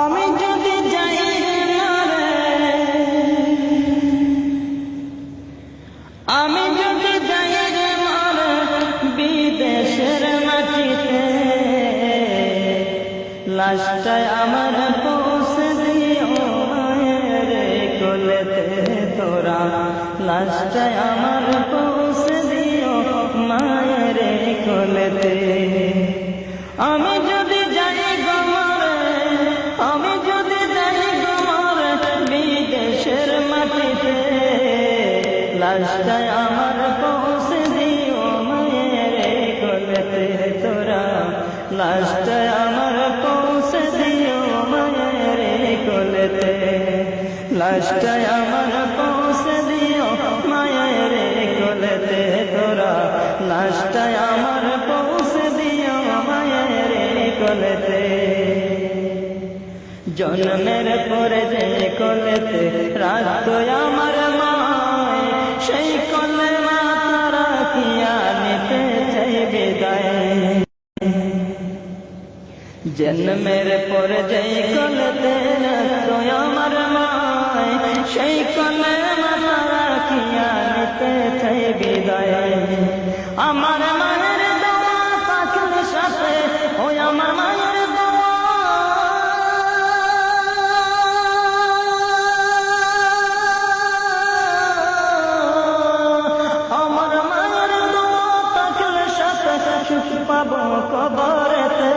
আমি যদি যাই আমি যদি যাই রে মারে বিদেশের মাটিতে, লাশটায় আমার পৌঁছে দিও মায়ের কোলেতে তোরা, লাশটায় আমার পৌঁছে দিও মায়ের কোলেতে। আমি যদি যাই গো মারে, আমি যদি যাই গো মারে বিদেশের মাটিতে, লাশটায় আমার পৌঁছে দিও মায়ের কোলেতে তোরা, লাশটায় আমার পৌঁছে দিও মায়ের কোলেতে, লাশটায় আমার পৌঁছে দিও মায়ের কোলেতে তোরা, লাশটায় আমার পৌঁছে দিও মায়ের কোলেতে। জন্মের পরে যে কোলেতে রাখতো আমার মায়, সেই কোলে মাতা রাখিয়া নিতে চাই বিদায়। জন্মের পরে যে কোলেতে রাখতো আমার মায়, সেই কোলে মাতা রাখিয়া নিতে চাই বিদায়। আমার মায়ের দোয়া থাকলে সাথে, ওই আমার মায়ের দোয়া, আমার মায়ের দোয়া থাকলে সাথে সুখ পাবো কবরেতে।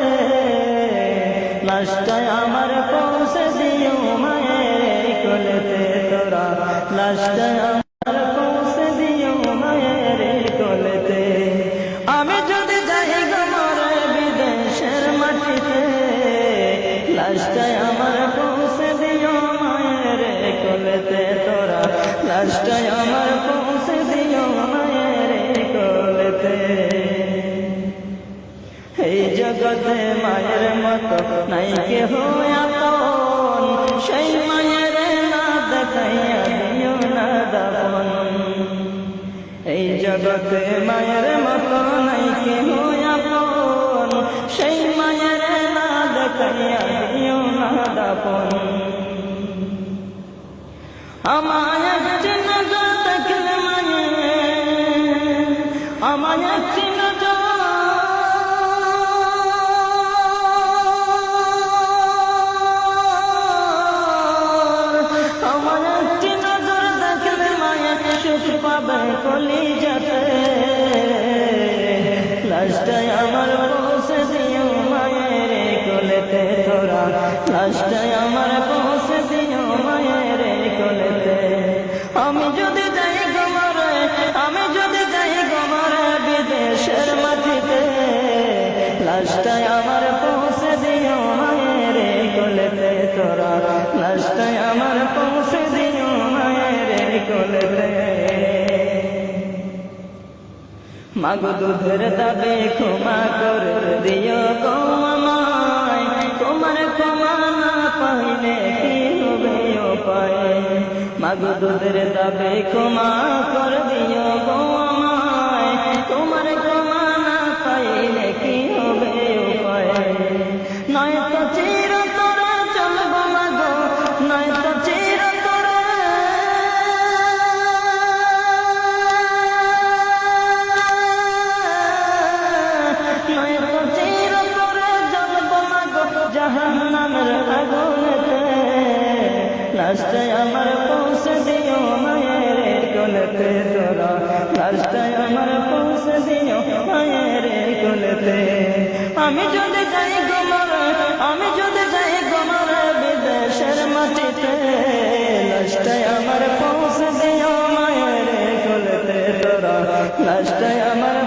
লাশটায় আমার পৌঁছে দিও মায়ের কোলেতে তোরা, লাশটায় আমার পৌঁছে দিও মায়ের কোলেতে। আমি যদি যাই গো মরে বিদেশের মাটিতে, লাশটায় আমার পৌঁছে দিও মায়ের কোলেতে তোরা, লাশটায় আমার পৌঁছে দিও মায়ের কোলেতে। এই জগতে মায়ের মতো নাই কেহ আপন, সেই মায়ের না দেখাইয়া দিও না দাপন। এই জগতে মায়ের মতো নাই কেহ আপন, সেই মায়ের না দেখাইয়া দিও না দাপন। আমার একটি নজর দেখলে মায়ের, আমার একটি নজর, আমার একটি নজর দেখলে মায়ের সুখ পাবে কলিজাতে। লাশটায় আমার পৌঁছে দিও মায়ের কোলেতে তোরা, লাশটায় আমার পৌঁছে দিও মায়ের কোলেতে। আমি যদি যাই গো মরে, আমি যদি যাই গো মরে বিদেশের মাটিতে, লাশটায় আমার পৌঁছে দিও মায়ের কোলেতে তোরা, লাশটায় আমার পৌঁছে দিও মায়ের কোলেতে। মাগো দুধের দাবে ক্ষমা করে দিও গো আমায়, তোমার ক্ষমা না পাইলে কি হবে উপায়। মাগো দুধের দাবে ক্ষমা করে দিও গো আমায়, তোমার ক্ষমা না পাইলে কি হবে উপায়। নয়তো চিরতরে চলবো মাগো, নয়তো চিরতরে, নয়তো চিরতরে জ্বলবো মাগো জাহান্নামের আগুনেতে। লাশটায় আমার পৌঁছে দিও মায়ের কোলেতে তোরা, লাশটায় আমার পৌঁছে দিও মায়ের কোলেতে। আমি যদি যাই গো মরে, আমি যদি যাই গো মরে বিদেশের মাটিতে, লাশটায় আমার পৌঁছে দিও মায়ের কোলেতে তোরা, লাশটায় আমার